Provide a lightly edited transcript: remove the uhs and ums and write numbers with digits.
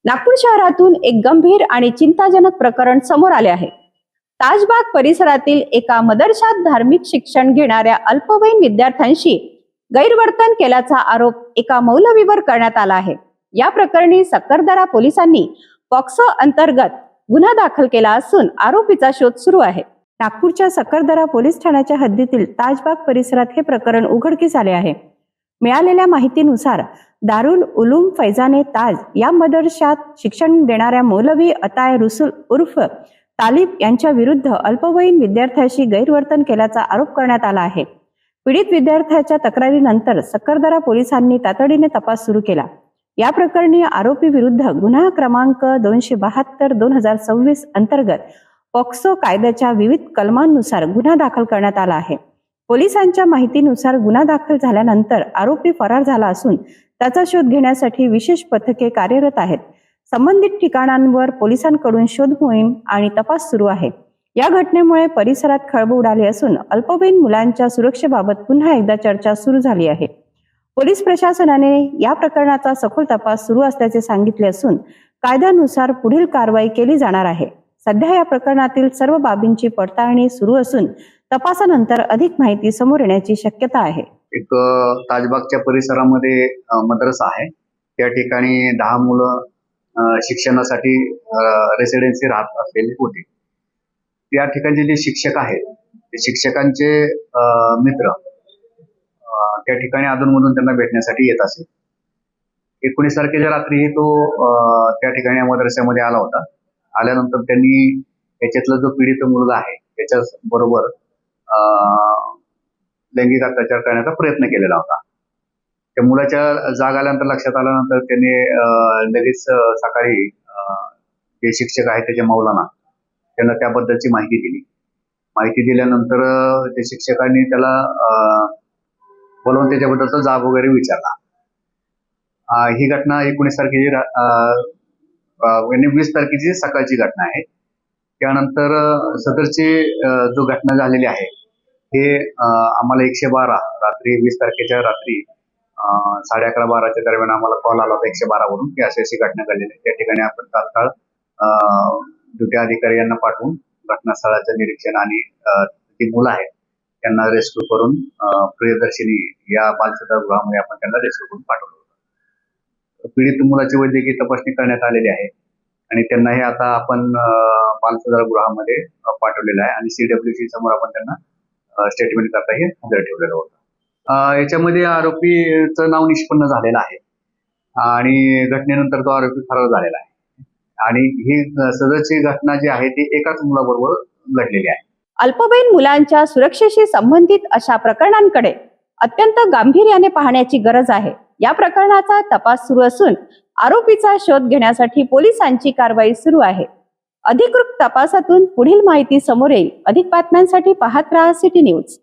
नागपूर शहरातून एक गंभीर आणि चिंताजनक प्रकरण समोर आले आहे। ताजबाग परिसरातील एका मदरशात धार्मिक शिक्षण घेणाऱ्या अल्पवयीन विद्यार्थ्यांशी गैरवर्तन केल्याचा आरोप एका मौलवीवर करण्यात आला आहे। या प्रकरणी सक्करदरा पोलिसांनी पॉक्सो अंतर्गत गुन्हा दाखल केला असून आरोपीचा शोध सुरू आहे। नागपूरच्या सक्करदरा पोलीस ठाण्याच्या हद्दीतील ताजबाग परिसरात हे प्रकरण उघडकीस आले आहे। मिळालेल्या माहितीनुसार दारुल उलूम फैजाने ताज या मदरशात शिक्षण देणाऱ्या मौलवी अताय रुसूल उर्फ तालिब यांच्या विरुद्ध अल्पवयीन विद्यार्थ्याशी गैरवर्तन केल्याचा आरोप करण्यात आला आहे। पीडित विद्यार्थ्याच्या तक्रारीनंतर सक्करदरा पोलिसांनी तातडीने तपास सुरू केला। या प्रकरणी आरोपी विरुद्ध गुन्हा क्रमांक 272/2026 अंतर्गत पॉक्सो कायद्याच्या विविध कलमांनुसार गुन्हा दाखल करण्यात आला आहे। पोलिसांच्या माहितीनुसार गुन्हा दाखल झाल्यानंतर आरोपी फरार झाला असून त्याचा शोध घेण्यासाठी विशेष पथके कार्यरत आहेत। संबंधित ठिकाणांवर पोलिसांकडून शोध मोहीम आणि तपास सुरू आहे। या घटनेमुळे परिसरात खळबळ उडाली असून अल्पवयीन मुलांच्या सुरक्षेबाबत पुन्हा एकदा चर्चा सुरू झाली आहे। पोलीस प्रशासनाने या प्रकरणाचा सखोल तपास सुरू असल्याचे सांगितले असून कायद्यानुसार पुढील कारवाई केली जाणार आहे। सध्या या प्रकरणातील सर्व बाबींची पडताळणी सुरू असून तपासानंतर अधिक माहिती समोर येण्याची शक्यता आहे। एक ताजबागच्या परिसरामध्ये मदरसा आहे। त्या ठिकाणी 10 मुलं शिक्षणासाठी रेसिडेन्सी राहत असलेली होती। या ठिकाणचे जे शिक्षक आहेत ते शिक्षकांचे मित्र त्या ठिकाणी अधूनमधून त्यांना भेटण्यासाठी येत असे। 19 तारखेच्या रात्री तो त्या ठिकाणी मदरशामध्ये आला होता। आल्यानंतर त्यांनी त्याच्यातला जो पीडित मुलगा आहे त्याच्या बरोबर लैंगिक अत्याचार करण्याचा प्रयत्न केलेला होता। त्या मुलाच्या जाग आल्यानंतर लक्षात आल्यानंतर त्यांनी लगेच सकाळी जे शिक्षक आहेत त्याच्या मौलाना त्यांना त्याबद्दलची माहिती दिली। माहिती दिल्यानंतर त्या शिक्षकांनी त्याला बोलवून त्याच्याबद्दलचा जाब वगैरे विचारला। ही घटना 19 तारखेची 20 तारखेची सकाळची घटना आहे। त्यानंतर सदरची जो घटना झालेली आहे हे आम्हाला 112 रात्री 20 तारखेच्या रात्री 11:30-12च्या दरम्यान आम्हाला कॉल आला होता 112 वरून की अशी घटना घडलेली आहे। त्या ठिकाणी आपण तात्काळ ड्युटी अधिकारी यांना पाठवून घटनास्थळाचं निरीक्षण आणि जी मुलं आहेत त्यांना रेस्क्यू करून प्रियदर्शिनी या बालसुधार गृहामध्ये आपण त्यांना रेस्क्यू करून पाठवलं होतं। पीडित मुलाची वैद्यकीय तपासणी करण्यात आलेली आहे आणि त्यांना हे आता आपण बालसुधार गृहामध्ये पाठवलेलं आहे आणि CWC समोर आपण त्यांना स्टेटमेंट करता हे हजर ठेवलेलं होतं। याच्यामध्ये आरोपीचं नाव निष्पन्न झालेलं आहे आणि घटनेनंतर तो आरोपी फरार झालेला आहे आणि ही सदरची घटना जी आहे ती एकाच मुलाबरोबर घडलेली आहे। अल्पवयीन मुलांच्या सुरक्षेशी संबंधित अशा प्रकरणांकडे अत्यंत गांभीर्याने पाहण्याची गरज आहे। या प्रकरणाचा तपास सुरू असून आरोपीचा शोध घेण्यासाठी पोलिसांची कारवाई सुरू आहे। अधिकृत तपासातून पुढील माहिती समोर येईल। अधिक बातम्यांसाठी पाहत राहा सिटी न्यूज।